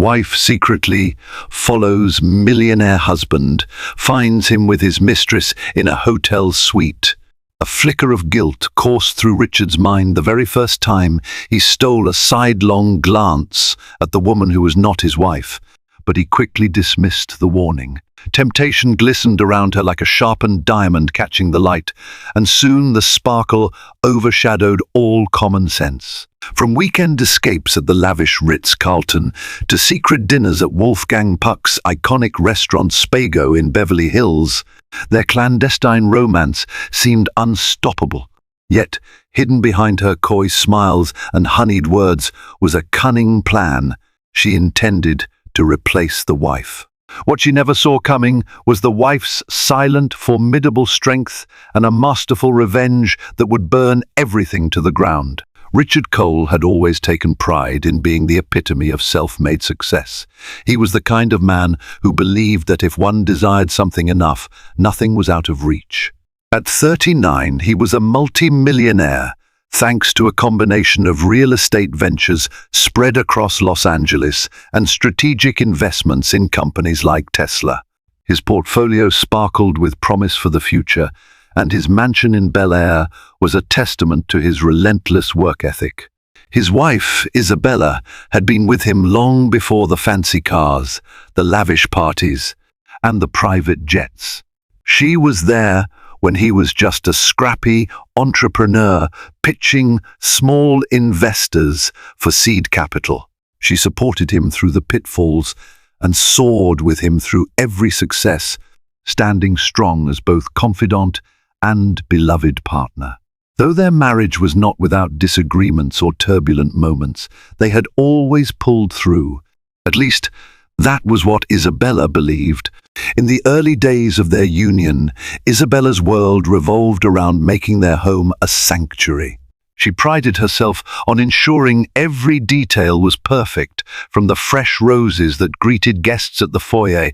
Wife secretly follows millionaire husband, finds him with his mistress in a hotel suite. A flicker of guilt coursed through Richard's mind the very first time he stole a sidelong glance at the woman who was not his wife, but he quickly dismissed the warning. Temptation glistened around her like a sharpened diamond catching the light, and soon the sparkle overshadowed all common sense. From weekend escapes at the lavish Ritz-Carlton to secret dinners at Wolfgang Puck's iconic restaurant Spago in Beverly Hills, their clandestine romance seemed unstoppable. Yet, hidden behind her coy smiles and honeyed words was a cunning plan. She intended to replace the wife. What she never saw coming was the wife's silent, formidable strength and a masterful revenge that would burn everything to the ground. Richard Cole had always taken pride in being the epitome of self-made success. He was the kind of man who believed that if one desired something enough, nothing was out of reach. At 39, he was a multi-millionaire, thanks to a combination of real estate ventures spread across Los Angeles and strategic investments in companies like Tesla. His portfolio sparkled with promise for the future, and his mansion in Bel Air was a testament to his relentless work ethic. His wife, Isabella, had been with him long before the fancy cars, the lavish parties, and the private jets. She was there when he was just a scrappy entrepreneur pitching small investors for seed capital. She supported him through the pitfalls and soared with him through every success, standing strong as both confidant and beloved partner. Though their marriage was not without disagreements or turbulent moments, they had always pulled through. At least, that was what Isabella believed. In the early days of their union, Isabella's world revolved around making their home a sanctuary. She prided herself on ensuring every detail was perfect, from the fresh roses that greeted guests at the foyer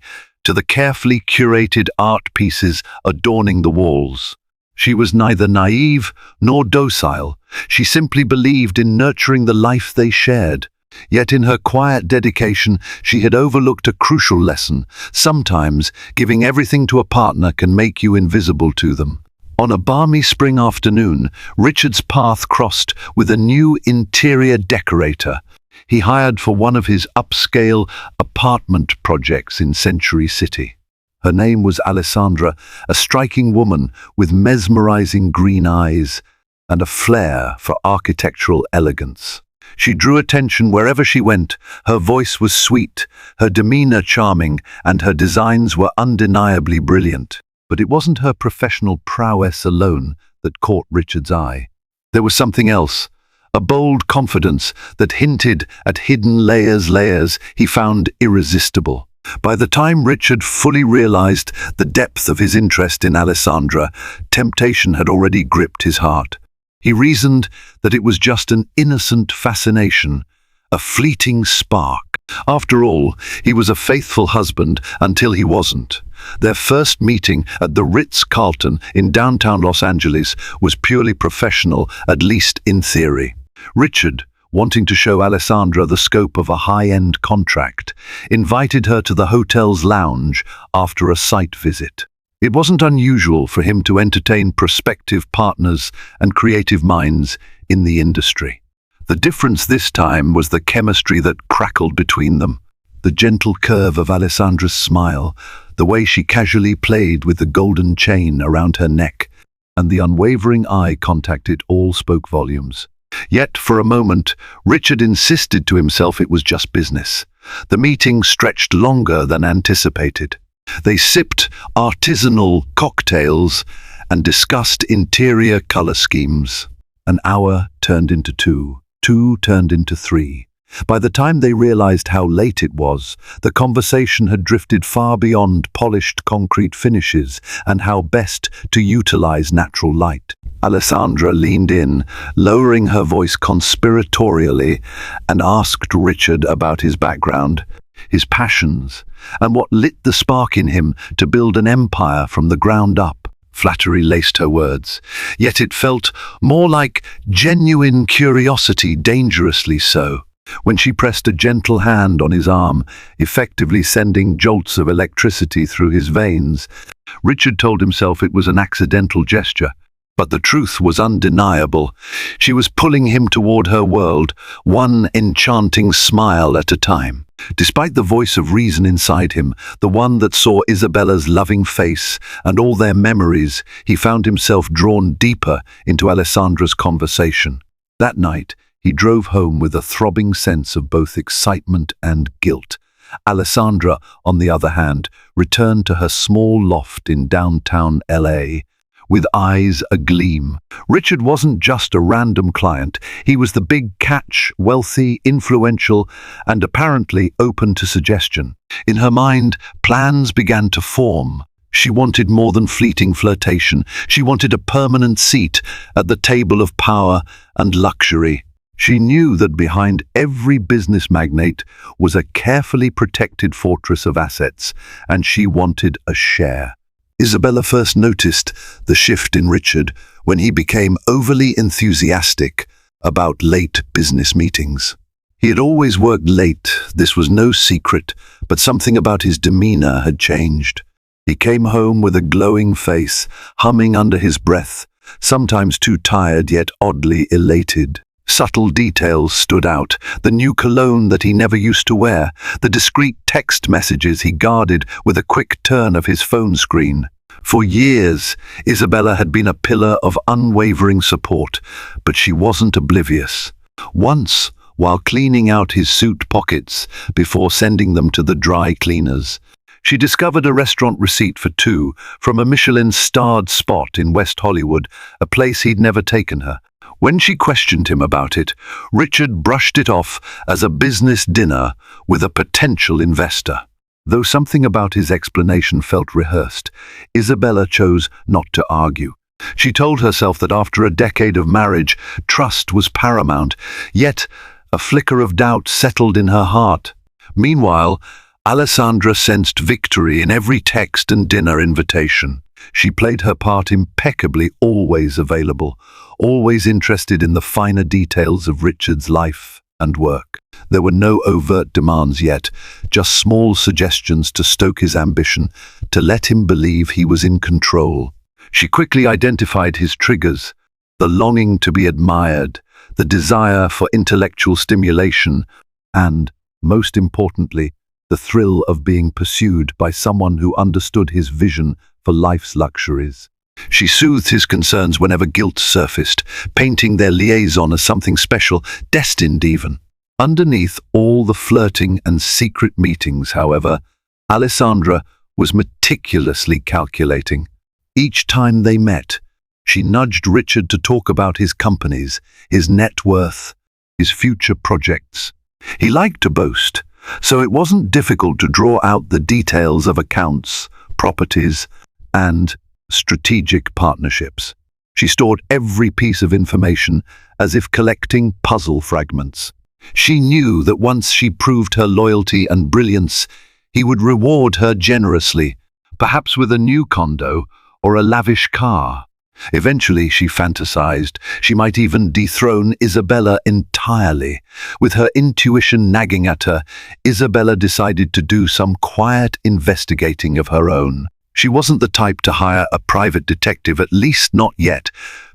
to the carefully curated art pieces adorning the walls. She was neither naive nor docile. She simply believed in nurturing the life they shared. Yet in her quiet dedication, she had overlooked a crucial lesson. Sometimes, giving everything to a partner can make you invisible to them. On a balmy spring afternoon, Richard's path crossed with a new interior decorator he hired for one of his upscale apartment projects in Century City. Her name was Alessandra, a striking woman with mesmerizing green eyes and a flair for architectural elegance. She drew attention wherever she went. Her voice was sweet, her demeanor charming, and her designs were undeniably brilliant. But it wasn't her professional prowess alone that caught Richard's eye. There was something else, a bold confidence that hinted at hidden layers he found irresistible. By the time Richard fully realized the depth of his interest in Alessandra, temptation had already gripped his heart. He reasoned that it was just an innocent fascination, a fleeting spark. After all, he was a faithful husband until he wasn't. Their first meeting at the Ritz-Carlton in downtown Los Angeles was purely professional, at least in theory. Richard, wanting to show Alessandra the scope of a high-end contract, invited her to the hotel's lounge after a site visit. It wasn't unusual for him to entertain prospective partners and creative minds in the industry. The difference this time was the chemistry that crackled between them. The gentle curve of Alessandra's smile, the way she casually played with the golden chain around her neck, and the unwavering eye contact, it all spoke volumes. Yet, for a moment, Richard insisted to himself it was just business. The meeting stretched longer than anticipated. They sipped artisanal cocktails and discussed interior color schemes. An hour turned into two turned into three. By the time they realized how late it was, the conversation had drifted far beyond polished concrete finishes and how best to utilize natural light. Alessandra leaned in, lowering her voice conspiratorially, and asked Richard about his background, his passions, and what lit the spark in him to build an empire from the ground up. Flattery laced her words, yet it felt more like genuine curiosity, dangerously so. when she pressed a gentle hand on his arm, effectively sending jolts of electricity through his veins. Richard told himself it was an accidental gesture, but the truth was undeniable. She was pulling him toward her world, one enchanting smile at a time. Despite the voice of reason inside him, the one that saw Isabella's loving face and all their memories, he found himself drawn deeper into Alessandra's conversation. That night, he drove home with a throbbing sense of both excitement and guilt. Alessandra, on the other hand, returned to her small loft in downtown LA, with eyes agleam. Richard wasn't just a random client. He was the big catch, wealthy, influential, and apparently open to suggestion. In her mind, plans began to form. She wanted more than fleeting flirtation. She wanted a permanent seat at the table of power and luxury. She knew that behind every business magnate was a carefully protected fortress of assets, and she wanted a share. Isabella first noticed the shift in Richard when he became overly enthusiastic about late business meetings. He had always worked late, this was no secret, but something about his demeanor had changed. He came home with a glowing face, humming under his breath, sometimes too tired yet oddly elated. Subtle details stood out, the new cologne that he never used to wear, the discreet text messages he guarded with a quick turn of his phone screen. For years, Isabella had been a pillar of unwavering support, but she wasn't oblivious. Once, while cleaning out his suit pockets before sending them to the dry cleaners, she discovered a restaurant receipt for two from a Michelin-starred spot in West Hollywood, a place he'd never taken her. When she questioned him about it, Richard brushed it off as a business dinner with a potential investor. Though something about his explanation felt rehearsed, Isabella chose not to argue. She told herself that after a decade of marriage, trust was paramount, yet a flicker of doubt settled in her heart. Meanwhile, Alessandra sensed victory in every text and dinner invitation. She played her part impeccably, always available, always interested in the finer details of Richard's life and work. There were no overt demands yet, just small suggestions to stoke his ambition, to let him believe he was in control. She quickly identified his triggers: the longing to be admired, the desire for intellectual stimulation, and, most importantly, the thrill of being pursued by someone who understood his vision for life's luxuries. She soothed his concerns whenever guilt surfaced, painting their liaison as something special, destined even. Underneath all the flirting and secret meetings, however, Alessandra was meticulously calculating. Each time they met, she nudged Richard to talk about his companies, his net worth, his future projects. He liked to boast, so it wasn't difficult to draw out the details of accounts, properties, and strategic partnerships. She stored every piece of information as if collecting puzzle fragments. She knew that once she proved her loyalty and brilliance, he would reward her generously, perhaps with a new condo or a lavish car. Eventually, she fantasized, she might even dethrone Isabella entirely. With her intuition nagging at her, Isabella decided to do some quiet investigating of her own. She wasn't the type to hire a private detective, at least not yet,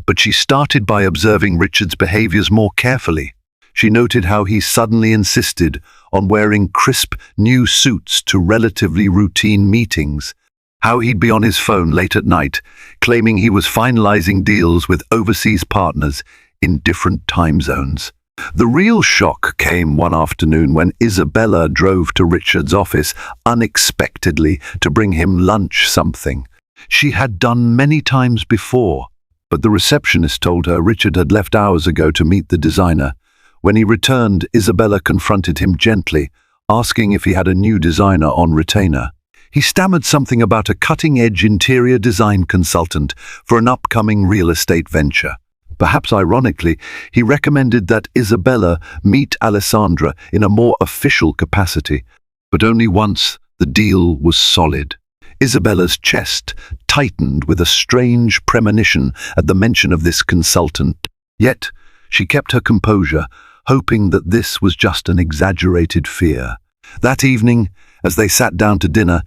but she started by observing Richard's behaviors more carefully. She noted how he suddenly insisted on wearing crisp new suits to relatively routine meetings, how he'd be on his phone late at night, claiming he was finalizing deals with overseas partners in different time zones. The real shock came one afternoon when Isabella drove to Richard's office unexpectedly to bring him lunch something she had done many times before, but the receptionist told her Richard had left hours ago to meet the designer. When he returned, Isabella confronted him gently, asking if he had a new designer on retainer. He stammered something about a cutting-edge interior design consultant for an upcoming real estate venture. Perhaps ironically, he recommended that Isabella meet Alessandra in a more official capacity, but only once the deal was solid. Isabella's chest tightened with a strange premonition at the mention of this consultant. Yet, she kept her composure, hoping that this was just an exaggerated fear. That evening, as they sat down to dinner,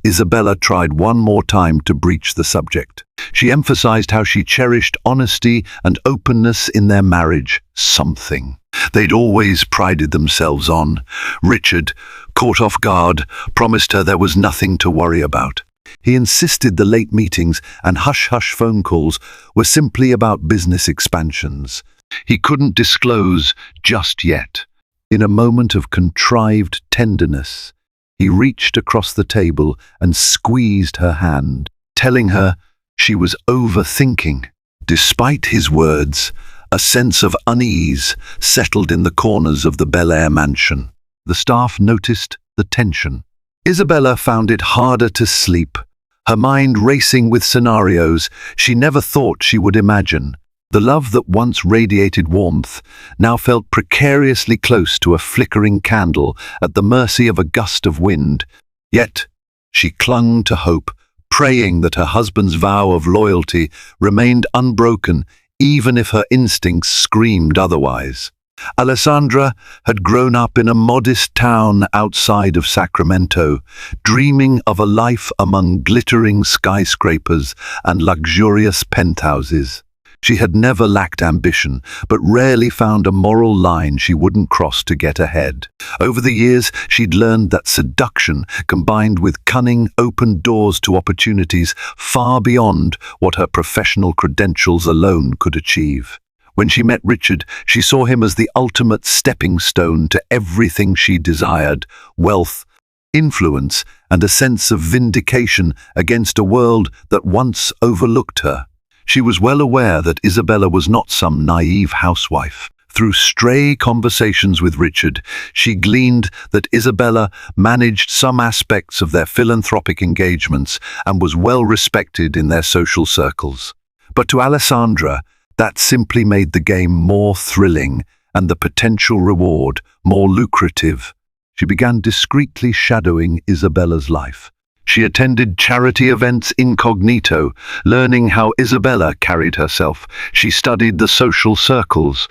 Isabella tried one more time to breach the subject. She emphasized how she cherished honesty and openness in their marriage, something they'd always prided themselves on. Richard, caught off guard, promised her there was nothing to worry about. He insisted the late meetings and hush-hush phone calls were simply about business expansions. He couldn't disclose just yet. In a moment of contrived tenderness, he reached across the table and squeezed her hand, telling her she was overthinking. Despite his words, a sense of unease settled in the corners of the Bel Air mansion. The staff noticed the tension. Isabella found it harder to sleep, her mind racing with scenarios she never thought she would imagine. The love that once radiated warmth now felt precariously close to a flickering candle at the mercy of a gust of wind. Yet she clung to hope, praying that her husband's vow of loyalty remained unbroken, even if her instincts screamed otherwise. Alessandra had grown up in a modest town outside of Sacramento, dreaming of a life among glittering skyscrapers and luxurious penthouses. She had never lacked ambition, but rarely found a moral line she wouldn't cross to get ahead. Over the years, she'd learned that seduction, combined with cunning, opened doors to opportunities far beyond what her professional credentials alone could achieve. When she met Richard, she saw him as the ultimate stepping stone to everything she desired: wealth, influence, and a sense of vindication against a world that once overlooked her. She was well aware that Isabella was not some naive housewife. Through stray conversations with Richard, she gleaned that Isabella managed some aspects of their philanthropic engagements and was well respected in their social circles. But to Alessandra, that simply made the game more thrilling and the potential reward more lucrative. She began discreetly shadowing Isabella's life. She attended charity events incognito, learning how Isabella carried herself. She studied the social circles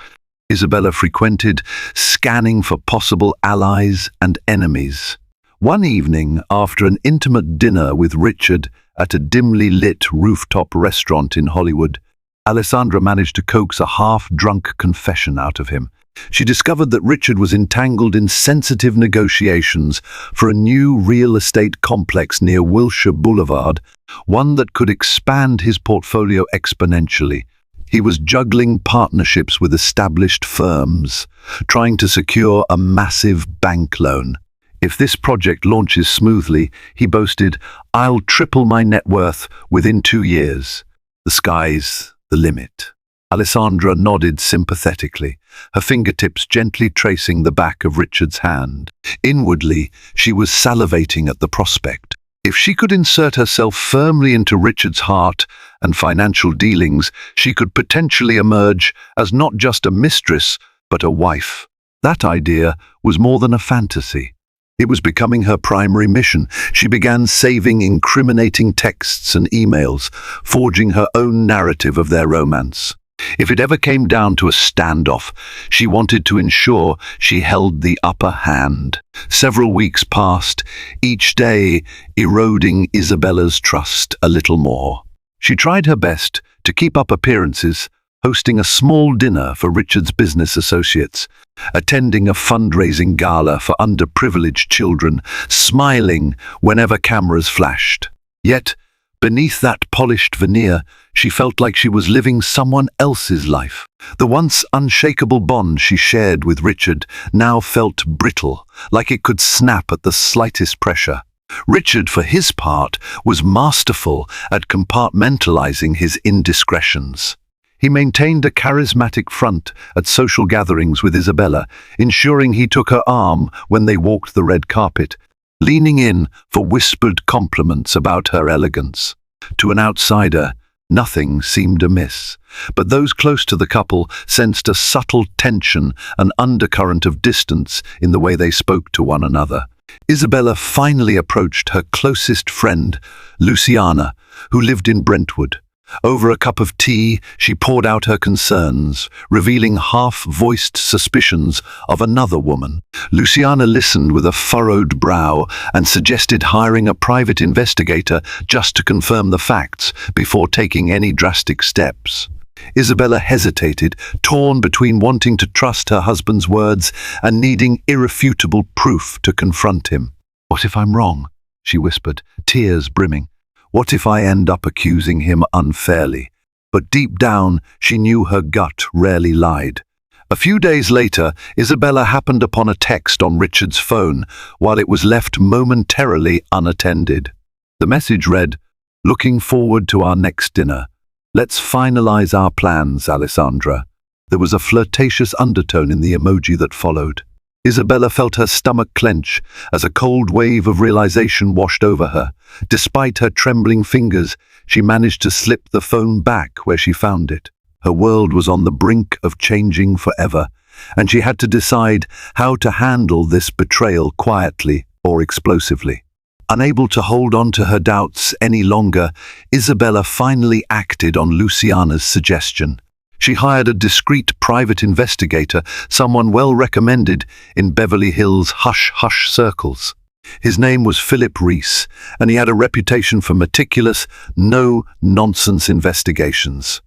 Isabella frequented, scanning for possible allies and enemies. One evening, after an intimate dinner with Richard at a dimly lit rooftop restaurant in Hollywood, Alessandra managed to coax a half-drunk confession out of him. She discovered that Richard was entangled in sensitive negotiations for a new real estate complex near Wilshire Boulevard, one that could expand his portfolio exponentially. He was juggling partnerships with established firms, trying to secure a massive bank loan. If this project launches smoothly, he boasted, "I'll triple my net worth within 2 years. The sky's the limit." Alessandra nodded sympathetically, her fingertips gently tracing the back of Richard's hand. Inwardly, she was salivating at the prospect. If she could insert herself firmly into Richard's heart and financial dealings, she could potentially emerge as not just a mistress, but a wife. That idea was more than a fantasy. It was becoming her primary mission. She began saving incriminating texts and emails, forging her own narrative of their romance. If it ever came down to a standoff, she wanted to ensure she held the upper hand. Several weeks passed, each day eroding Isabella's trust a little more. She tried her best to keep up appearances, hosting a small dinner for Richard's business associates, attending a fundraising gala for underprivileged children, smiling whenever cameras flashed. Yet, beneath that polished veneer, she felt like she was living someone else's life. The once unshakable bond she shared with Richard now felt brittle, like it could snap at the slightest pressure. Richard, for his part, was masterful at compartmentalizing his indiscretions. He maintained a charismatic front at social gatherings with Isabella, ensuring he took her arm when they walked the red carpet, leaning in for whispered compliments about her elegance. To an outsider, nothing seemed amiss, but those close to the couple sensed a subtle tension, an undercurrent of distance in the way they spoke to one another. Isabella finally approached her closest friend, Luciana, who lived in Brentwood. Over a cup of tea, she poured out her concerns, revealing half-voiced suspicions of another woman. Luciana listened with a furrowed brow and suggested hiring a private investigator just to confirm the facts before taking any drastic steps. Isabella hesitated, torn between wanting to trust her husband's words and needing irrefutable proof to confront him. "What if I'm wrong?" she whispered, tears brimming. "What if I end up accusing him unfairly?" But deep down, she knew her gut rarely lied. A few days later, Isabella happened upon a text on Richard's phone while it was left momentarily unattended. The message read, "Looking forward to our next dinner. Let's finalize our plans, Alessandra." There was a flirtatious undertone in the emoji that followed. Isabella felt her stomach clench as a cold wave of realization washed over her. Despite her trembling fingers, she managed to slip the phone back where she found it. Her world was on the brink of changing forever, and she had to decide how to handle this betrayal quietly or explosively. Unable to hold on to her doubts any longer, Isabella finally acted on Luciana's suggestion. She hired a discreet private investigator, someone well recommended in Beverly Hills hush-hush circles. His name was Philip Reese, and he had a reputation for meticulous, no-nonsense investigations.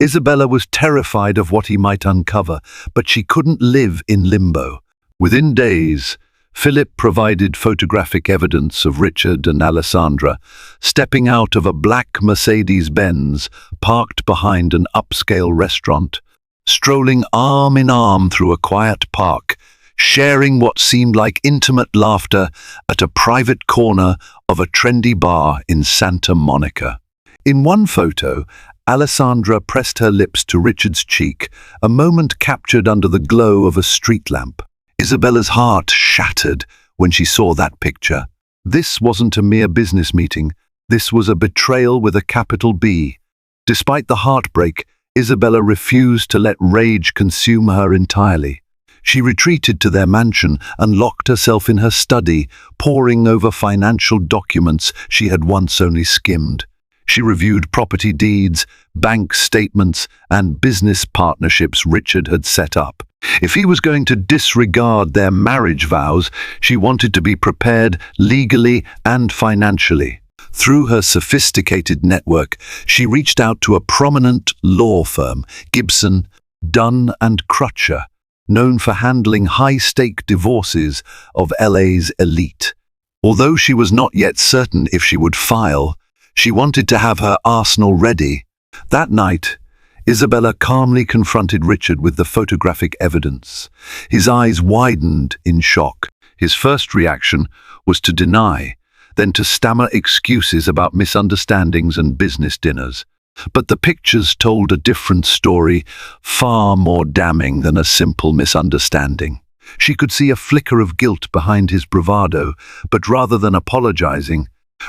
Isabella was terrified of what he might uncover, but she couldn't live in limbo. Within days, Philip provided photographic evidence of Richard and Alessandra stepping out of a black Mercedes-Benz parked behind an upscale restaurant, strolling arm in arm through a quiet park, sharing what seemed like intimate laughter at a private corner of a trendy bar in Santa Monica. In one photo, Alessandra pressed her lips to Richard's cheek, a moment captured under the glow of a street lamp. Isabella's heart shattered when she saw that picture. This wasn't a mere business meeting. This was a betrayal with a capital B. Despite the heartbreak, Isabella refused to let rage consume her entirely. She retreated to their mansion and locked herself in her study, poring over financial documents she had once only skimmed. She reviewed property deeds, bank statements, and business partnerships Richard had set up. If he was going to disregard their marriage vows, she wanted to be prepared legally and financially. Through her sophisticated network, she reached out to a prominent law firm, Gibson, Dunn and Crutcher, known for handling high-stake divorces of LA's elite. Although she was not yet certain if she would file, she wanted to have her arsenal ready. That night, Isabella calmly confronted Richard with the photographic evidence. His eyes widened in shock. His first reaction was to deny, then to stammer excuses about misunderstandings and business dinners. But the pictures told a different story, far more damning than a simple misunderstanding. She could see a flicker of guilt behind his bravado, but rather than apologizing,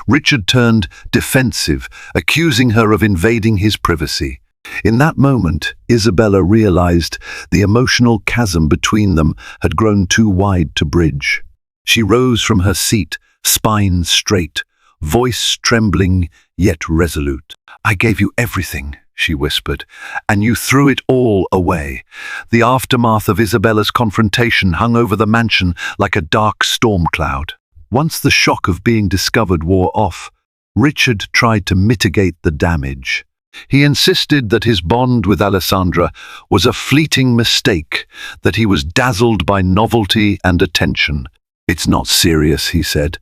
Richard turned defensive, accusing her of invading his privacy. In that moment, Isabella realized the emotional chasm between them had grown too wide to bridge. She rose from her seat, spine straight, voice trembling yet resolute. "I gave you everything," she whispered, "and you threw it all away." The aftermath of Isabella's confrontation hung over the mansion like a dark storm cloud. Once the shock of being discovered wore off, Richard tried to mitigate the damage. He insisted that his bond with Alessandra was a fleeting mistake, that he was dazzled by novelty and attention. "It's not serious," he said.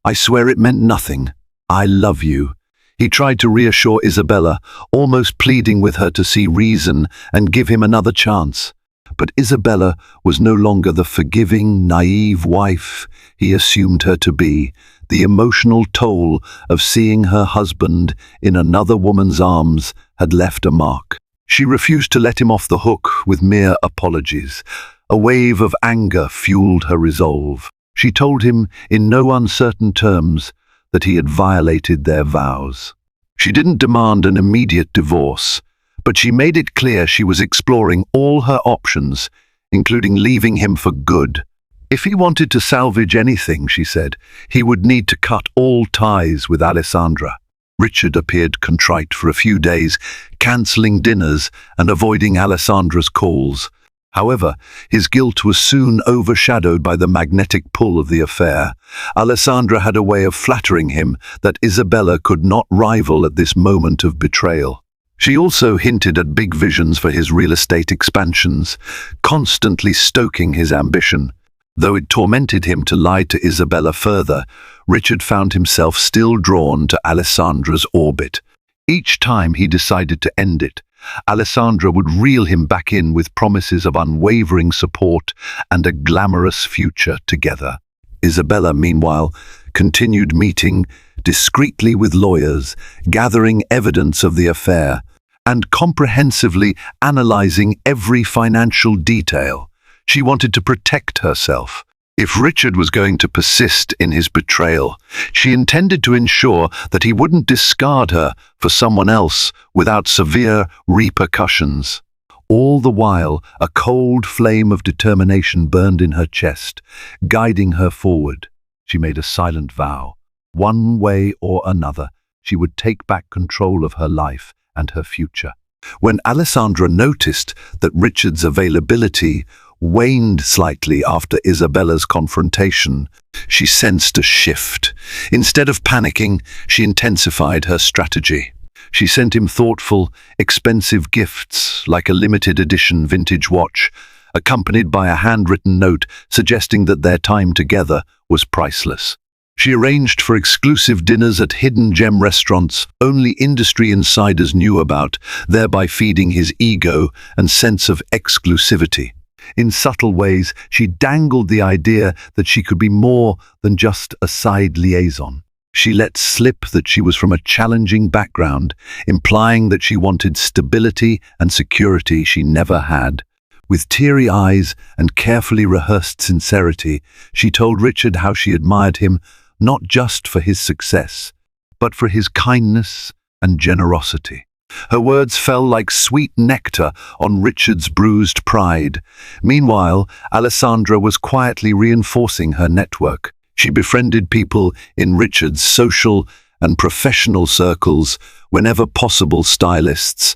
"I swear it meant nothing. I love you." He tried to reassure Isabella, almost pleading with her to see reason and give him another chance. But Isabella was no longer the forgiving, naive wife he assumed her to be. The emotional toll of seeing her husband in another woman's arms had left a mark. She refused to let him off the hook with mere apologies. A wave of anger fueled her resolve. She told him in no uncertain terms that he had violated their vows. She didn't demand an immediate divorce, but she made it clear she was exploring all her options, including leaving him for good. If he wanted to salvage anything, she said, he would need to cut all ties with Alessandra. Richard appeared contrite for a few days, cancelling dinners and avoiding Alessandra's calls. However, his guilt was soon overshadowed by the magnetic pull of the affair. Alessandra had a way of flattering him that Isabella could not rival at this moment of betrayal. She also hinted at big visions for his real estate expansions, constantly stoking his ambition. Though it tormented him to lie to Isabella further, Richard found himself still drawn to Alessandra's orbit. Each time he decided to end it, Alessandra would reel him back in with promises of unwavering support and a glamorous future together. Isabella, meanwhile, continued meeting discreetly with lawyers, gathering evidence of the affair, and comprehensively analyzing every financial detail. She wanted to protect herself. If Richard was going to persist in his betrayal, she intended to ensure that he wouldn't discard her for someone else without severe repercussions. All the while, a cold flame of determination burned in her chest, guiding her forward. She made a silent vow. One way or another, she would take back control of her life and her future. When Alessandra noticed that Richard's availability waned slightly after Isabella's confrontation, she sensed a shift. Instead of panicking, she intensified her strategy. She sent him thoughtful, expensive gifts like a limited edition vintage watch, accompanied by a handwritten note suggesting that their time together was priceless. She arranged for exclusive dinners at hidden gem restaurants only industry insiders knew about, thereby feeding his ego and sense of exclusivity. In subtle ways, she dangled the idea that she could be more than just a side liaison. She let slip that she was from a challenging background, implying that she wanted stability and security she never had. With teary eyes and carefully rehearsed sincerity, she told Richard how she admired him not just for his success, but for his kindness and generosity. Her words fell like sweet nectar on Richard's bruised pride. Meanwhile, Alessandra was quietly reinforcing her network. She befriended people in Richard's social and professional circles whenever possible: stylists,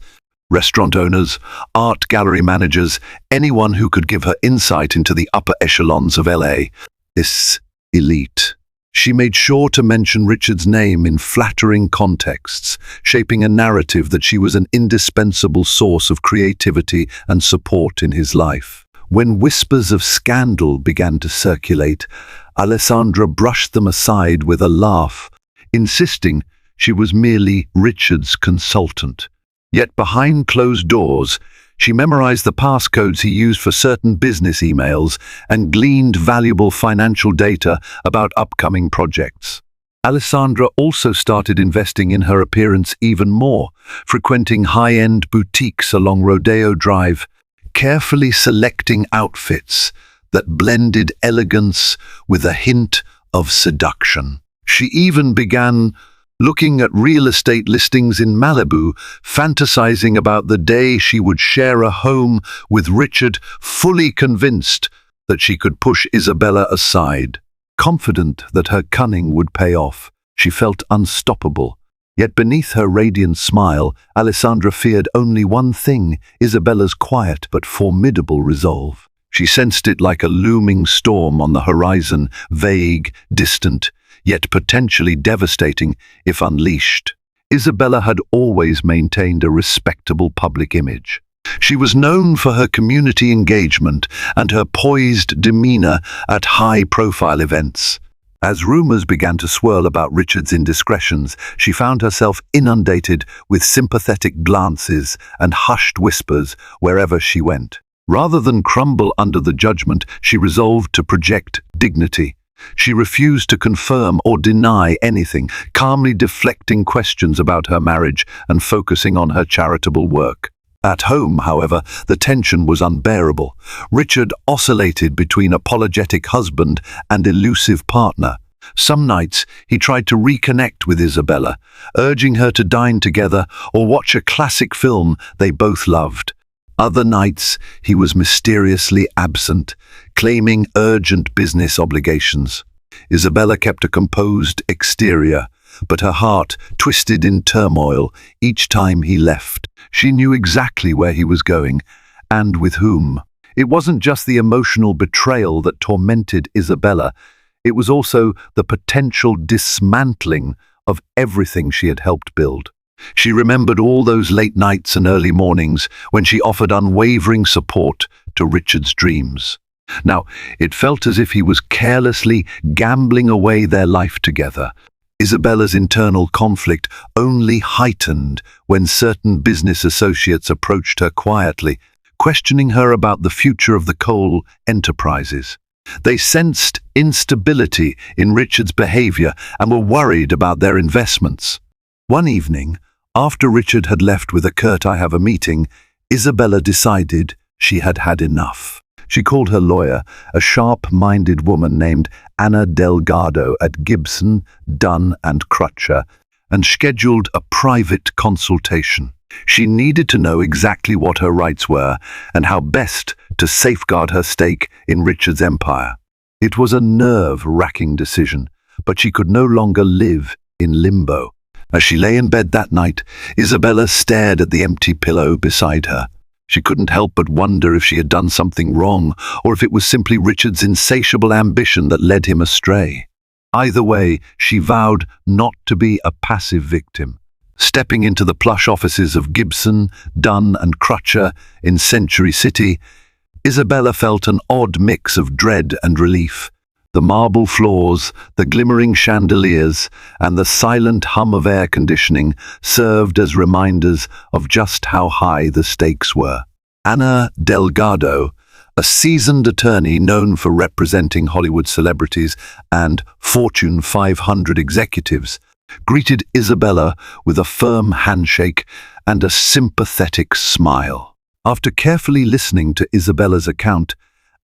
restaurant owners, art gallery managers, anyone who could give her insight into the upper echelons of LA. This elite. She made sure to mention Richard's name in flattering contexts, shaping a narrative that she was an indispensable source of creativity and support in his life. When whispers of scandal began to circulate, Alessandra brushed them aside with a laugh, insisting she was merely Richard's consultant. Yet behind closed doors, she memorized the passcodes he used for certain business emails and gleaned valuable financial data about upcoming projects. Alessandra also started investing in her appearance even more, frequenting high-end boutiques along Rodeo Drive, carefully selecting outfits that blended elegance with a hint of seduction. She even began looking at real estate listings in Malibu, fantasizing about the day she would share a home with Richard, fully convinced that she could push Isabella aside. Confident that her cunning would pay off, she felt unstoppable. Yet beneath her radiant smile, Alessandra feared only one thing: Isabella's quiet but formidable resolve. She sensed it like a looming storm on the horizon, vague, distant, yet potentially devastating if unleashed. Isabella had always maintained a respectable public image. She was known for her community engagement and her poised demeanor at high-profile events. As rumors began to swirl about Richard's indiscretions, she found herself inundated with sympathetic glances and hushed whispers wherever she went. Rather than crumble under the judgment, she resolved to project dignity. She refused to confirm or deny anything, calmly deflecting questions about her marriage and focusing on her charitable work. At home, however, the tension was unbearable. Richard oscillated between apologetic husband and elusive partner. Some nights he tried to reconnect with Isabella, urging her to dine together or watch a classic film they both loved. Other nights he was mysteriously absent, claiming urgent business obligations. Isabella kept a composed exterior, but her heart twisted in turmoil each time he left. She knew exactly where he was going, and with whom. It wasn't just the emotional betrayal that tormented Isabella, it was also the potential dismantling of everything she had helped build. She remembered all those late nights and early mornings when she offered unwavering support to Richard's dreams. Now, it felt as if he was carelessly gambling away their life together. Isabella's internal conflict only heightened when certain business associates approached her quietly, questioning her about the future of the coal enterprises. They sensed instability in Richard's behavior and were worried about their investments. One evening, after Richard had left with a curt "I have a meeting," Isabella decided she had had enough. She called her lawyer, a sharp-minded woman named Anna Delgado at Gibson, Dunn and Crutcher, and scheduled a private consultation. She needed to know exactly what her rights were and how best to safeguard her stake in Richard's empire. It was a nerve-wracking decision, but she could no longer live in limbo. As she lay in bed that night, Isabella stared at the empty pillow beside her. She couldn't help but wonder if she had done something wrong, or if it was simply Richard's insatiable ambition that led him astray. Either way, she vowed not to be a passive victim. Stepping into the plush offices of Gibson, Dunn and Crutcher in Century City, Isabella felt an odd mix of dread and relief. The marble floors, the glimmering chandeliers, and the silent hum of air conditioning served as reminders of just how high the stakes were. Anna Delgado, a seasoned attorney known for representing Hollywood celebrities and Fortune 500 executives, greeted Isabella with a firm handshake and a sympathetic smile. After carefully listening to Isabella's account,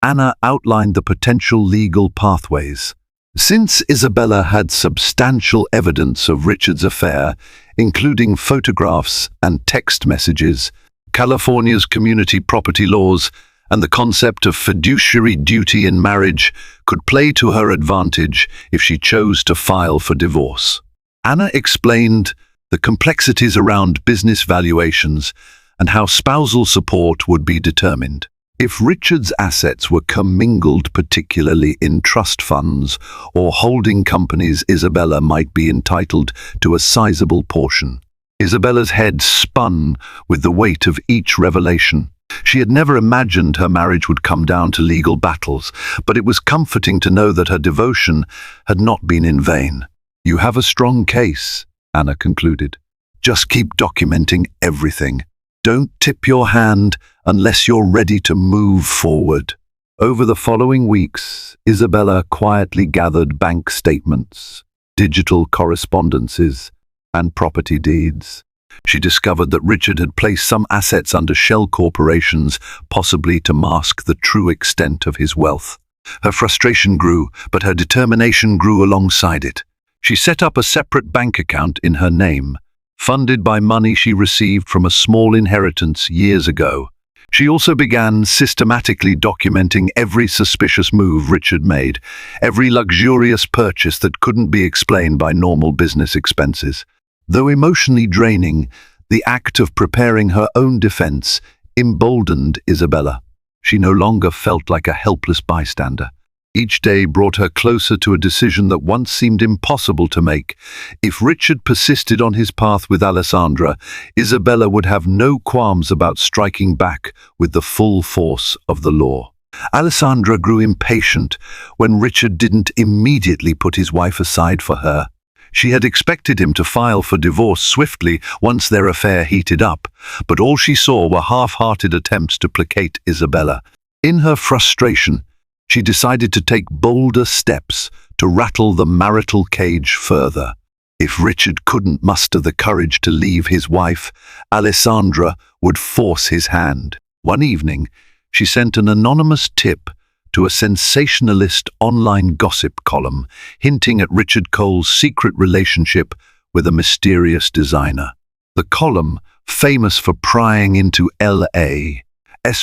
Anna outlined the potential legal pathways. Since Isabella had substantial evidence of Richard's affair, including photographs and text messages, California's community property laws and the concept of fiduciary duty in marriage could play to her advantage if she chose to file for divorce. Anna explained the complexities around business valuations and how spousal support would be determined. If Richard's assets were commingled, particularly in trust funds or holding companies, Isabella might be entitled to a sizable portion. Isabella's head spun with the weight of each revelation. She had never imagined her marriage would come down to legal battles, but it was comforting to know that her devotion had not been in vain. "You have a strong case," Anna concluded. "Just keep documenting everything. Don't tip your hand unless you're ready to move forward." Over the following weeks, Isabella quietly gathered bank statements, digital correspondences, and property deeds. She discovered that Richard had placed some assets under shell corporations, possibly to mask the true extent of his wealth. Her frustration grew, but her determination grew alongside it. She set up a separate bank account in her name, funded by money she received from a small inheritance years ago. She also began systematically documenting every suspicious move Richard made, every luxurious purchase that couldn't be explained by normal business expenses. Though emotionally draining, the act of preparing her own defense emboldened Isabella. She no longer felt like a helpless bystander. Each day brought her closer to a decision that once seemed impossible to make. If Richard persisted on his path with Alessandra, Isabella would have no qualms about striking back with the full force of the law. Alessandra grew impatient when Richard didn't immediately put his wife aside for her. She had expected him to file for divorce swiftly once their affair heated up, but all she saw were half-hearted attempts to placate Isabella. In her frustration, she decided to take bolder steps to rattle the marital cage further. If Richard couldn't muster the courage to leave his wife, Alessandra would force his hand. One evening, she sent an anonymous tip to a sensationalist online gossip column, hinting at Richard Cole's secret relationship with a mysterious designer. The column, famous for prying into L.A.,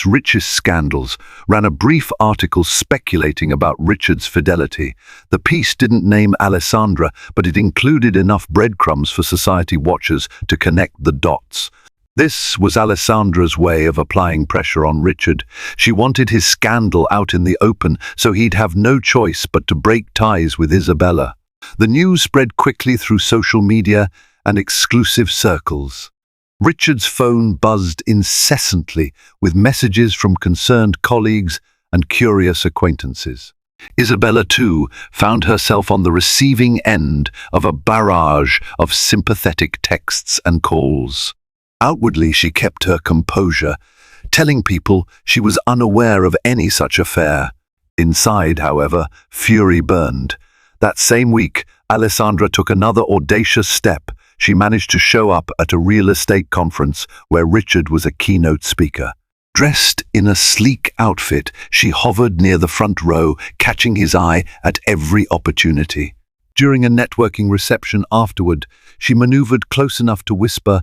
richest scandals, ran a brief article speculating about Richard's fidelity. The piece didn't name Alessandra, but it included enough breadcrumbs for society watchers to connect the dots. This was Alessandra's way of applying pressure on Richard. She wanted his scandal out in the open, so he'd have no choice but to break ties with Isabella. The news spread quickly through social media and exclusive circles. Richard's phone buzzed incessantly with messages from concerned colleagues and curious acquaintances. Isabella, too, found herself on the receiving end of a barrage of sympathetic texts and calls. Outwardly, she kept her composure, telling people she was unaware of any such affair. Inside, however, fury burned. That same week, Alessandra took another audacious step. She managed to show up at a real estate conference where Richard was a keynote speaker. Dressed in a sleek outfit, she hovered near the front row, catching his eye at every opportunity. During a networking reception afterward, she maneuvered close enough to whisper,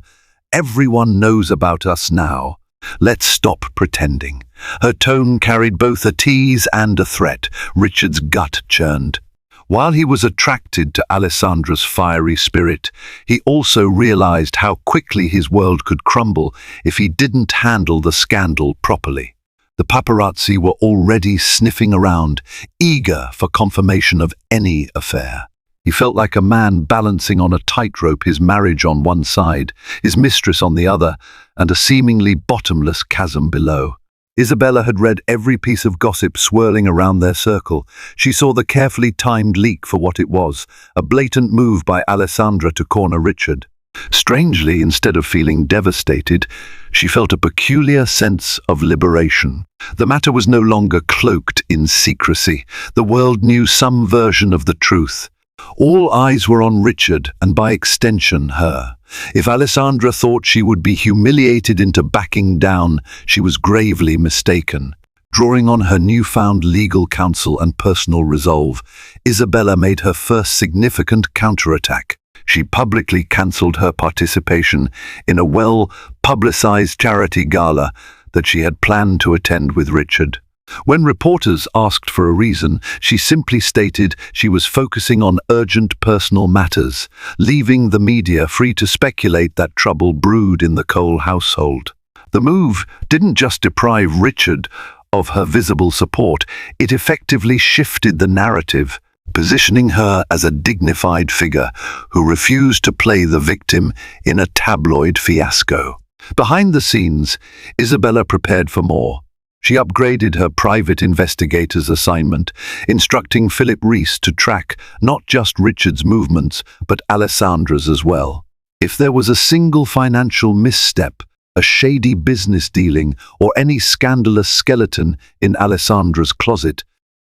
"Everyone knows about us now. Let's stop pretending." Her tone carried both a tease and a threat. Richard's gut churned. While he was attracted to Alessandra's fiery spirit, he also realized how quickly his world could crumble if he didn't handle the scandal properly. The paparazzi were already sniffing around, eager for confirmation of any affair. He felt like a man balancing on a tightrope, his marriage on one side, his mistress on the other, and a seemingly bottomless chasm below. Isabella had read every piece of gossip swirling around their circle. She saw the carefully timed leak for what it was, a blatant move by Alessandra to corner Richard. Strangely, instead of feeling devastated, she felt a peculiar sense of liberation. The matter was no longer cloaked in secrecy. The world knew some version of the truth. All eyes were on Richard, and by extension her. If Alessandra thought she would be humiliated into backing down, she was gravely mistaken. Drawing on her newfound legal counsel and personal resolve, Isabella made her first significant counterattack. She publicly cancelled her participation in a well-publicized charity gala that she had planned to attend with Richard. When reporters asked for a reason, she simply stated she was focusing on urgent personal matters, leaving the media free to speculate that trouble brewed in the Cole household. The move didn't just deprive Richard of her visible support, it effectively shifted the narrative, positioning her as a dignified figure who refused to play the victim in a tabloid fiasco. Behind the scenes, Isabella prepared for more. She upgraded her private investigator's assignment, instructing Philip Reese to track not just Richard's movements, but Alessandra's as well. If there was a single financial misstep, a shady business dealing, or any scandalous skeleton in Alessandra's closet,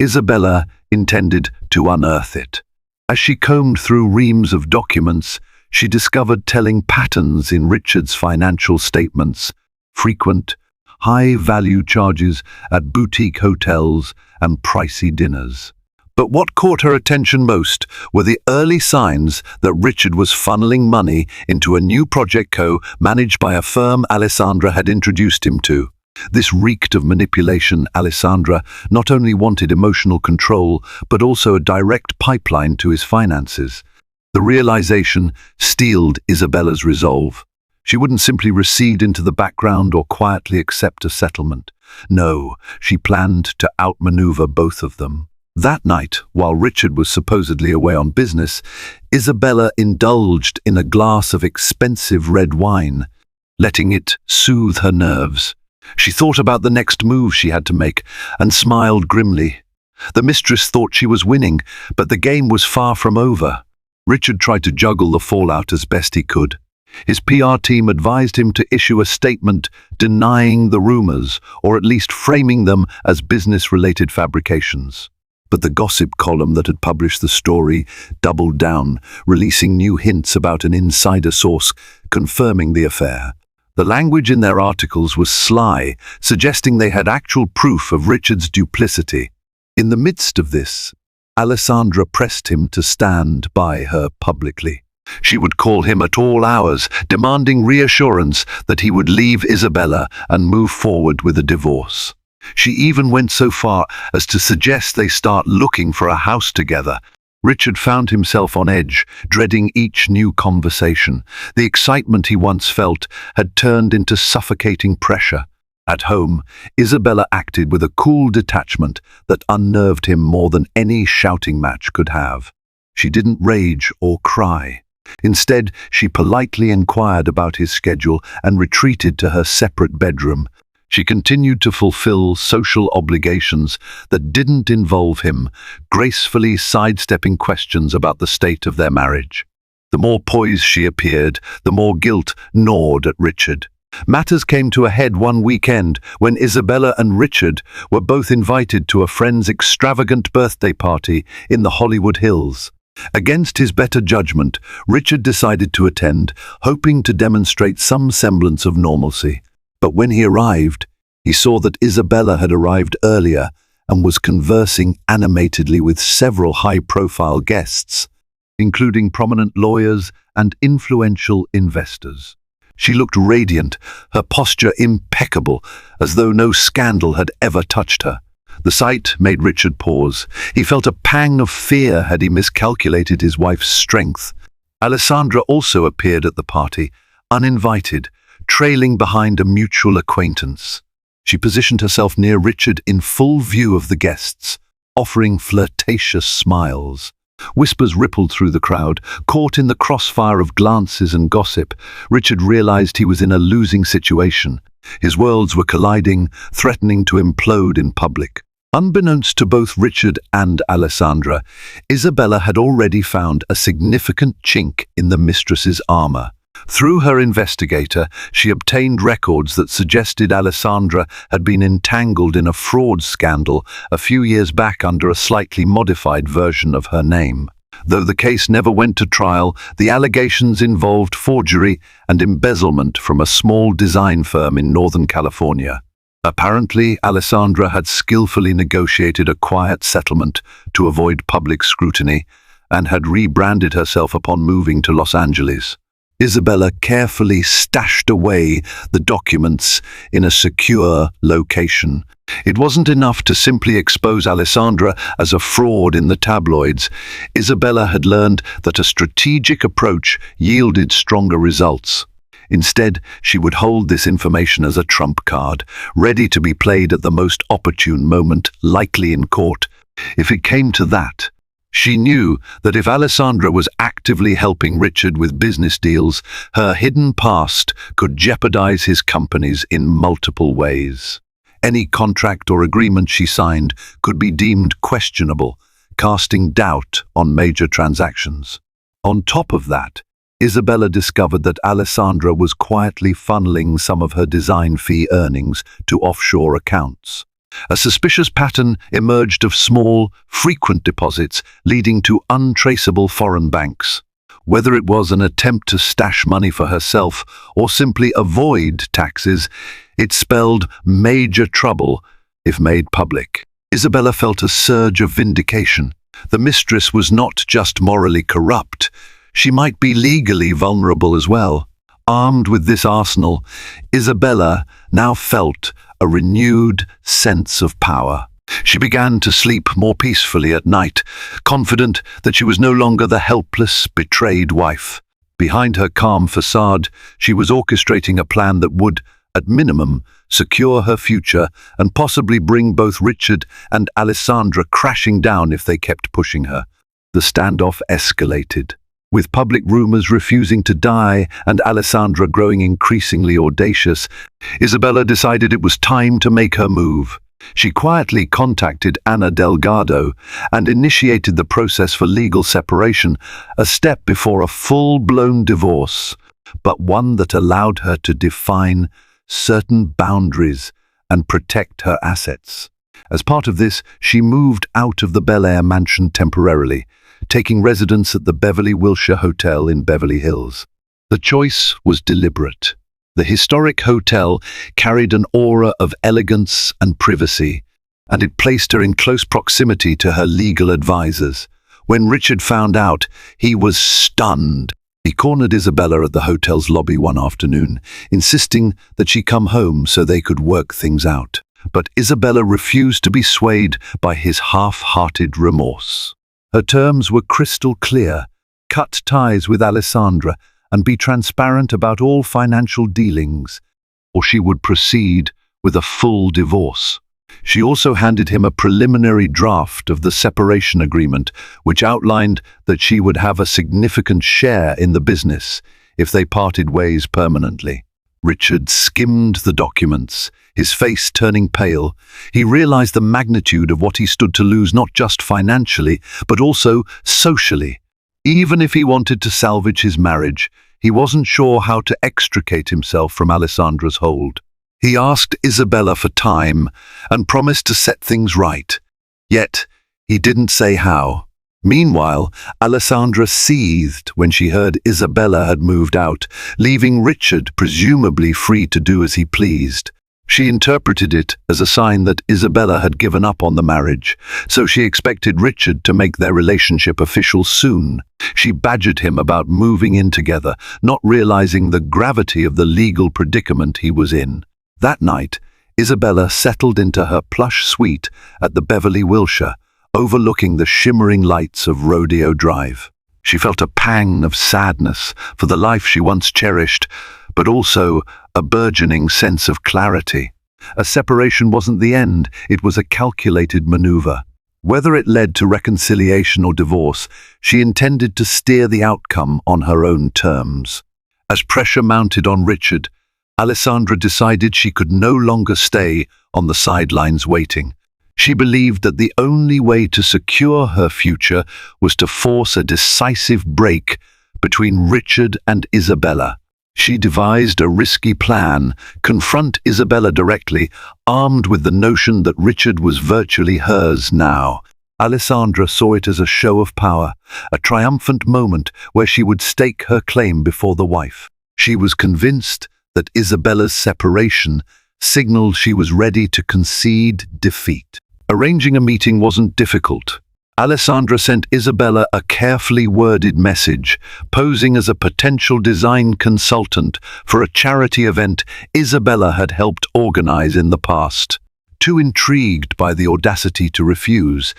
Isabella intended to unearth it. As she combed through reams of documents, she discovered telling patterns in Richard's financial statements, frequent, high-value charges at boutique hotels and pricey dinners. But what caught her attention most were the early signs that Richard was funneling money into a new project managed by a firm Alessandra had introduced him to. This reeked of manipulation. Alessandra not only wanted emotional control, but also a direct pipeline to his finances. The realization steeled Isabella's resolve. She wouldn't simply recede into the background or quietly accept a settlement. No, she planned to outmaneuver both of them. That night, while Richard was supposedly away on business, Isabella indulged in a glass of expensive red wine, letting it soothe her nerves. She thought about the next move she had to make and smiled grimly. The mistress thought she was winning, but the game was far from over. Richard tried to juggle the fallout as best he could. His PR team advised him to issue a statement denying the rumors, or at least framing them as business-related fabrications. But the gossip column that had published the story doubled down, releasing new hints about an insider source confirming the affair. The language in their articles was sly, suggesting they had actual proof of Richard's duplicity. In the midst of this, Alessandra pressed him to stand by her publicly. She would call him at all hours, demanding reassurance that he would leave Isabella and move forward with a divorce. She even went so far as to suggest they start looking for a house together. Richard found himself on edge, dreading each new conversation. The excitement he once felt had turned into suffocating pressure. At home, Isabella acted with a cool detachment that unnerved him more than any shouting match could have. She didn't rage or cry. Instead, she politely inquired about his schedule and retreated to her separate bedroom. She continued to fulfill social obligations that didn't involve him, gracefully sidestepping questions about the state of their marriage. The more poised she appeared, the more guilt gnawed at Richard. Matters came to a head one weekend when Isabella and Richard were both invited to a friend's extravagant birthday party in the Hollywood Hills. Against his better judgment, Richard decided to attend, hoping to demonstrate some semblance of normalcy. But when he arrived, he saw that Isabella had arrived earlier and was conversing animatedly with several high-profile guests, including prominent lawyers and influential investors. She looked radiant, her posture impeccable, as though no scandal had ever touched her. The sight made Richard pause. He felt a pang of fear had he miscalculated his wife's strength. Alessandra also appeared at the party, uninvited, trailing behind a mutual acquaintance. She positioned herself near Richard in full view of the guests, offering flirtatious smiles. Whispers rippled through the crowd. Caught in the crossfire of glances and gossip, Richard realized he was in a losing situation. His worlds were colliding, threatening to implode in public. Unbeknownst to both Richard and Alessandra, Isabella had already found a significant chink in the mistress's armor. Through her investigator, she obtained records that suggested Alessandra had been entangled in a fraud scandal a few years back under a slightly modified version of her name. Though the case never went to trial, the allegations involved forgery and embezzlement from a small design firm in Northern California. Apparently, Alessandra had skillfully negotiated a quiet settlement to avoid public scrutiny and had rebranded herself upon moving to Los Angeles. Isabella carefully stashed away the documents in a secure location. It wasn't enough to simply expose Alessandra as a fraud in the tabloids. Isabella had learned that a strategic approach yielded stronger results. Instead, she would hold this information as a trump card, ready to be played at the most opportune moment, likely in court. If it came to that, she knew that if Alessandra was actively helping Richard with business deals, her hidden past could jeopardize his companies in multiple ways. Any contract or agreement she signed could be deemed questionable, casting doubt on major transactions. On top of that, Isabella discovered that Alessandra was quietly funneling some of her design fee earnings to offshore accounts. A suspicious pattern emerged of small, frequent deposits leading to untraceable foreign banks. Whether it was an attempt to stash money for herself or simply avoid taxes, it spelled major trouble if made public. Isabella felt a surge of vindication. The mistress was not just morally corrupt, she might be legally vulnerable as well. Armed with this arsenal, Isabella now felt a renewed sense of power. She began to sleep more peacefully at night, confident that she was no longer the helpless, betrayed wife. Behind her calm facade, she was orchestrating a plan that would, at minimum, secure her future and possibly bring both Richard and Alessandra crashing down if they kept pushing her. The standoff escalated, with public rumors refusing to die and Alessandra growing increasingly audacious. Isabella decided it was time to make her move. She quietly contacted Ana Delgado and initiated the process for legal separation, a step before a full-blown divorce, but one that allowed her to define certain boundaries and protect her assets. As part of this, she moved out of the Bel Air mansion temporarily, taking residence at the Beverly Wilshire Hotel in Beverly Hills. The choice was deliberate. The historic hotel carried an aura of elegance and privacy, and it placed her in close proximity to her legal advisors. When Richard found out, he was stunned. He cornered Isabella at the hotel's lobby one afternoon, insisting that she come home so they could work things out. But Isabella refused to be swayed by his half-hearted remorse. Her terms were crystal clear: cut ties with Alessandra and be transparent about all financial dealings, or she would proceed with a full divorce. She also handed him a preliminary draft of the separation agreement, which outlined that she would have a significant share in the business if they parted ways permanently. Richard skimmed the documents, his face turning pale. He realized the magnitude of what he stood to lose, not just financially, but also socially. Even if he wanted to salvage his marriage, he wasn't sure how to extricate himself from Alessandra's hold. He asked Isabella for time and promised to set things right. Yet, he didn't say how. Meanwhile, Alessandra seethed when she heard Isabella had moved out, leaving Richard presumably free to do as he pleased. She interpreted it as a sign that Isabella had given up on the marriage, so she expected Richard to make their relationship official soon. She badgered him about moving in together, not realizing the gravity of the legal predicament he was in. That night, Isabella settled into her plush suite at the Beverly Wilshire, overlooking the shimmering lights of Rodeo Drive. She felt a pang of sadness for the life she once cherished, but also a burgeoning sense of clarity. A separation wasn't the end, it was a calculated maneuver. Whether it led to reconciliation or divorce, she intended to steer the outcome on her own terms. As pressure mounted on Richard, Alessandra decided she could no longer stay on the sidelines waiting. She believed that the only way to secure her future was to force a decisive break between Richard and Isabella. She devised a risky plan: confront Isabella directly, armed with the notion that Richard was virtually hers now. Alessandra saw it as a show of power, a triumphant moment where she would stake her claim before the wife. She was convinced that Isabella's separation signaled she was ready to concede defeat. Arranging a meeting wasn't difficult. Alessandra sent Isabella a carefully worded message, posing as a potential design consultant for a charity event Isabella had helped organize in the past. Too intrigued by the audacity to refuse,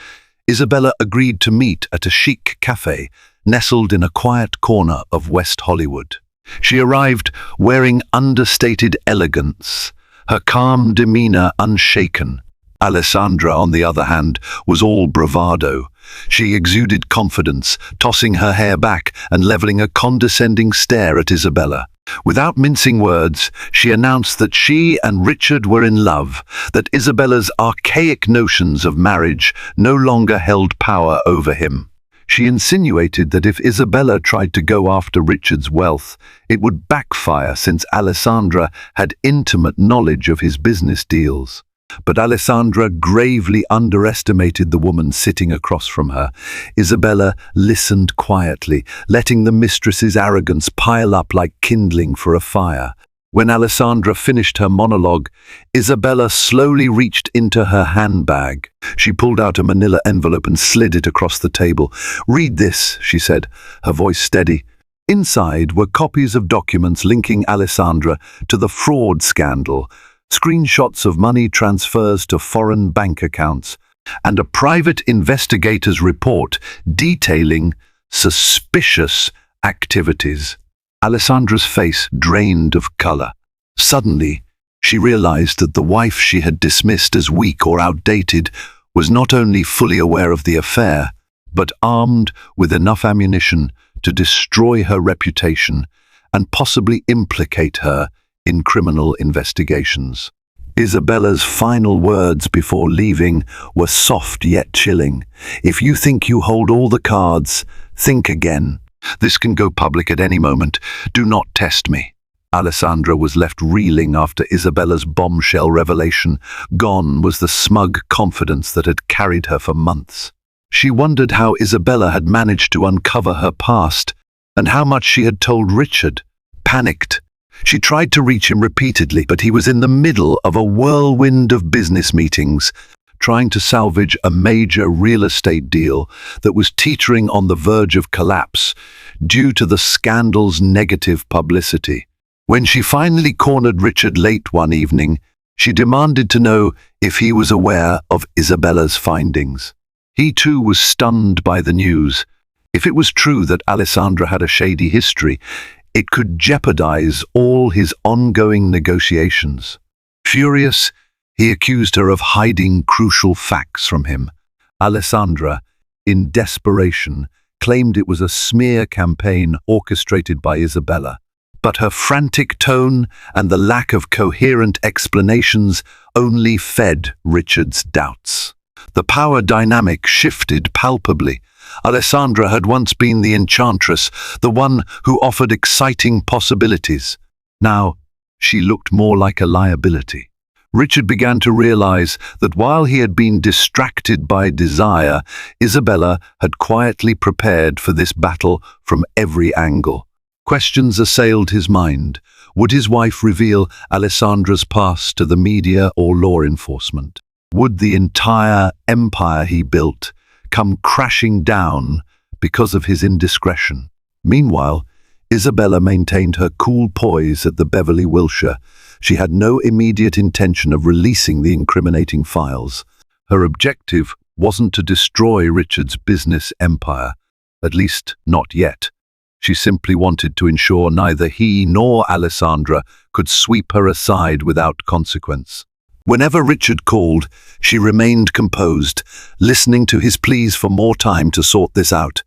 Isabella agreed to meet at a chic cafe nestled in a quiet corner of West Hollywood. She arrived wearing understated elegance, her calm demeanor unshaken. Alessandra, on the other hand, was all bravado. She exuded confidence, tossing her hair back and leveling a condescending stare at Isabella. Without mincing words, she announced that she and Richard were in love, that Isabella's archaic notions of marriage no longer held power over him. She insinuated that if Isabella tried to go after Richard's wealth, it would backfire since Alessandra had intimate knowledge of his business deals. But Alessandra gravely underestimated the woman sitting across from her. Isabella listened quietly, letting the mistress's arrogance pile up like kindling for a fire. When Alessandra finished her monologue, Isabella slowly reached into her handbag. She pulled out a manila envelope and slid it across the table. "Read this," she said, her voice steady. Inside were copies of documents linking Alessandra to the fraud scandal, screenshots of money transfers to foreign bank accounts, and a private investigator's report detailing suspicious activities. Alessandra's face drained of color. Suddenly, she realized that the wife she had dismissed as weak or outdated was not only fully aware of the affair, but armed with enough ammunition to destroy her reputation and possibly implicate her in criminal investigations. Isabella's final words before leaving were soft yet chilling. "If you think you hold all the cards, think again. This can go public at any moment. Do not test me." Alessandra was left reeling after Isabella's bombshell revelation. Gone was the smug confidence that had carried her for months. She wondered how Isabella had managed to uncover her past and how much she had told Richard. Panicked, she tried to reach him repeatedly, but he was in the middle of a whirlwind of business meetings, trying to salvage a major real estate deal that was teetering on the verge of collapse due to the scandal's negative publicity. When she finally cornered Richard late one evening, she demanded to know if he was aware of Isabella's findings. He too was stunned by the news. If it was true that Alessandra had a shady history, it could jeopardize all his ongoing negotiations. Furious, he accused her of hiding crucial facts from him. Alessandra, in desperation, claimed it was a smear campaign orchestrated by Isabella. But her frantic tone and the lack of coherent explanations only fed Richard's doubts. The power dynamic shifted palpably. Alessandra had once been the enchantress, the one who offered exciting possibilities. Now, she looked more like a liability. Richard began to realize that while he had been distracted by desire, Isabella had quietly prepared for this battle from every angle. Questions assailed his mind. Would his wife reveal Alessandra's past to the media or law enforcement? Would the entire empire he built come crashing down because of his indiscretion? Meanwhile, Isabella maintained her cool poise at the Beverly Wilshire. She had no immediate intention of releasing the incriminating files. Her objective wasn't to destroy Richard's business empire, at least not yet. She simply wanted to ensure neither he nor Alessandra could sweep her aside without consequence. Whenever Richard called, she remained composed, listening to his pleas for more time to sort this out.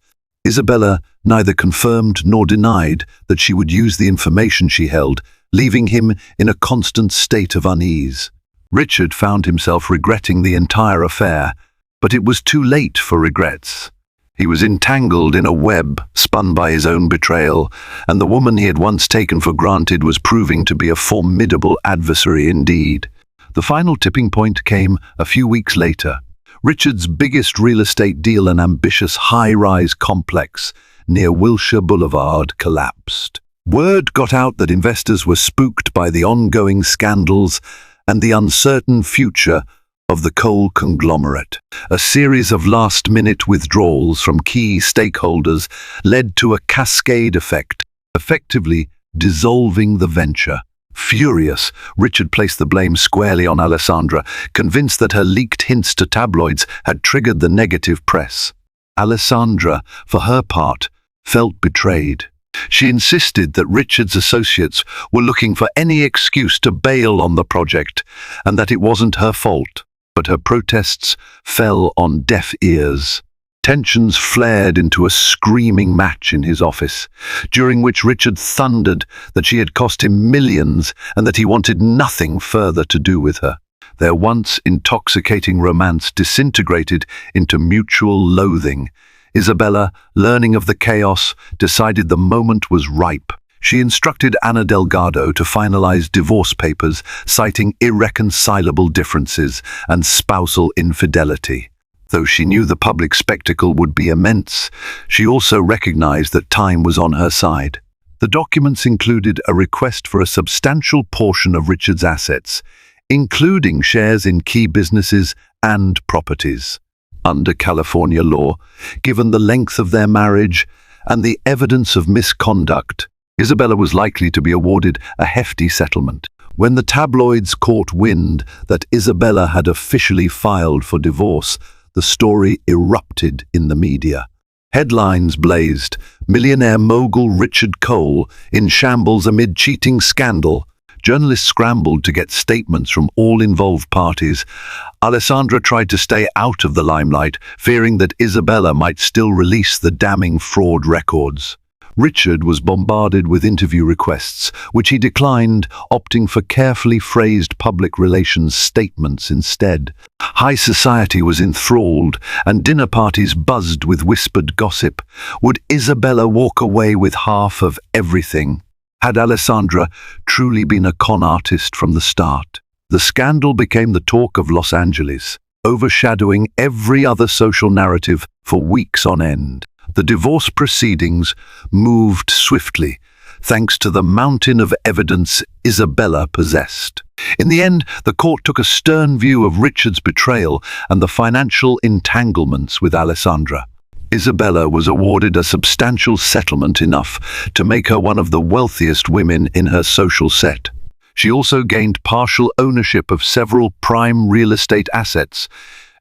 Isabella neither confirmed nor denied that she would use the information she held, leaving him in a constant state of unease. Richard found himself regretting the entire affair, but it was too late for regrets. He was entangled in a web spun by his own betrayal, and the woman he had once taken for granted was proving to be a formidable adversary indeed. The final tipping point came a few weeks later. Richard's biggest real estate deal, an ambitious high-rise complex near Wilshire Boulevard, collapsed. Word got out that investors were spooked by the ongoing scandals and the uncertain future of the coal conglomerate. A series of last-minute withdrawals from key stakeholders led to a cascade effect, effectively dissolving the venture. Furious, Richard placed the blame squarely on Alessandra, convinced that her leaked hints to tabloids had triggered the negative press. Alessandra, for her part, felt betrayed. She insisted that Richard's associates were looking for any excuse to bail on the project, and that it wasn't her fault. But her protests fell on deaf ears. Tensions flared into a screaming match in his office, during which Richard thundered that she had cost him millions and that he wanted nothing further to do with her. Their once intoxicating romance disintegrated into mutual loathing. Isabella, learning of the chaos, decided the moment was ripe. She instructed Ana Delgado to finalize divorce papers, citing irreconcilable differences and spousal infidelity. Though she knew the public spectacle would be immense, she also recognized that time was on her side. The documents included a request for a substantial portion of Richard's assets, including shares in key businesses and properties. Under California law, given the length of their marriage and the evidence of misconduct, Isabella was likely to be awarded a hefty settlement. When the tabloids caught wind that Isabella had officially filed for divorce, the story erupted in the media. Headlines blazed: millionaire mogul Richard Cole in shambles amid cheating scandal. Journalists scrambled to get statements from all involved parties. Alessandra tried to stay out of the limelight, fearing that Isabella might still release the damning fraud records. Richard was bombarded with interview requests, which he declined, opting for carefully phrased public relations statements instead. High society was enthralled, and dinner parties buzzed with whispered gossip. Would Isabella walk away with half of everything? Had Alessandra truly been a con artist from the start? The scandal became the talk of Los Angeles, overshadowing every other social narrative for weeks on end. The divorce proceedings moved swiftly, thanks to the mountain of evidence Isabella possessed. In the end, the court took a stern view of Richard's betrayal and the financial entanglements with Alessandra. Isabella was awarded a substantial settlement enough to make her one of the wealthiest women in her social set. She also gained partial ownership of several prime real estate assets,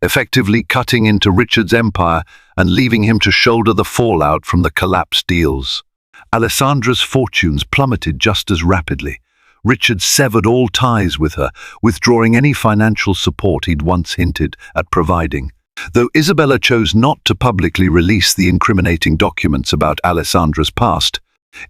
effectively cutting into Richard's empire and leaving him to shoulder the fallout from the collapsed deals. Alessandra's fortunes plummeted just as rapidly. Richard severed all ties with her, withdrawing any financial support he'd once hinted at providing. Though Isabella chose not to publicly release the incriminating documents about Alessandra's past,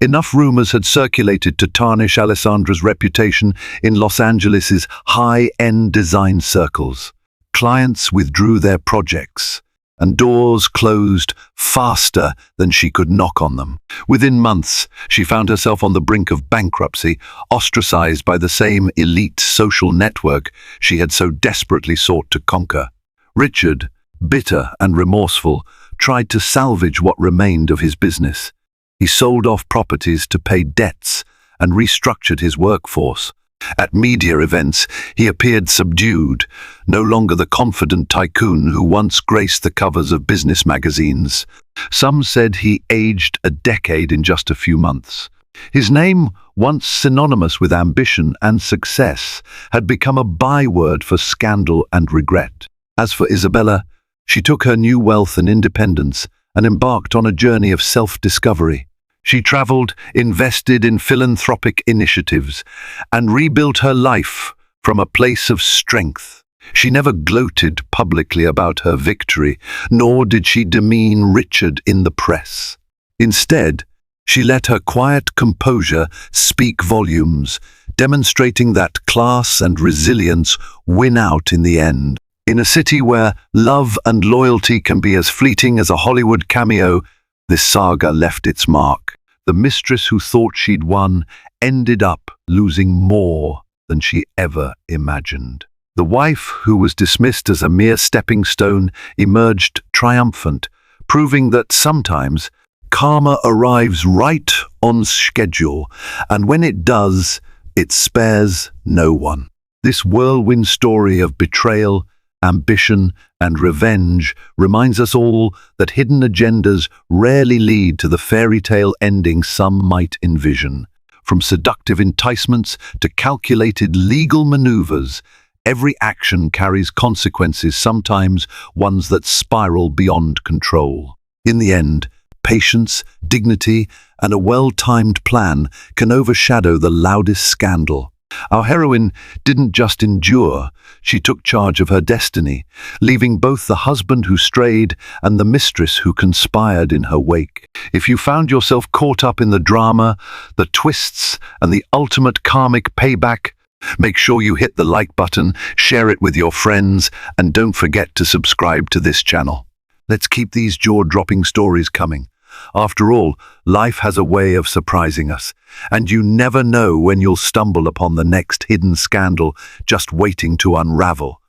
enough rumors had circulated to tarnish Alessandra's reputation in Los Angeles's high-end design circles. Clients withdrew their projects, and doors closed faster than she could knock on them. Within months, she found herself on the brink of bankruptcy, ostracized by the same elite social network she had so desperately sought to conquer. Richard, bitter and remorseful, tried to salvage what remained of his business. He sold off properties to pay debts and restructured his workforce. At media events, he appeared subdued, no longer the confident tycoon who once graced the covers of business magazines. Some said he aged a decade in just a few months. His name, once synonymous with ambition and success, had become a byword for scandal and regret. As for Isabella, she took her new wealth and independence and embarked on a journey of self-discovery. She traveled, invested in philanthropic initiatives, and rebuilt her life from a place of strength. She never gloated publicly about her victory, nor did she demean Richard in the press. Instead, she let her quiet composure speak volumes, demonstrating that class and resilience win out in the end. In a city where love and loyalty can be as fleeting as a Hollywood cameo, this saga left its mark. The mistress who thought she'd won ended up losing more than she ever imagined. The wife, who was dismissed as a mere stepping stone, emerged triumphant, proving that sometimes karma arrives right on schedule, and when it does, it spares no one. This whirlwind story of betrayal, ambition, and revenge reminds us all that hidden agendas rarely lead to the fairy tale ending some might envision. From seductive enticements to calculated legal maneuvers, every action carries consequences, sometimes ones that spiral beyond control. In the end, patience, dignity, and a well-timed plan can overshadow the loudest scandal. Our heroine didn't just endure, she took charge of her destiny, leaving both the husband who strayed and the mistress who conspired in her wake. If you found yourself caught up in the drama, the twists, and the ultimate karmic payback, make sure you hit the like button, share it with your friends, and don't forget to subscribe to this channel. Let's keep these jaw-dropping stories coming. After all, life has a way of surprising us, and you never know when you'll stumble upon the next hidden scandal just waiting to unravel.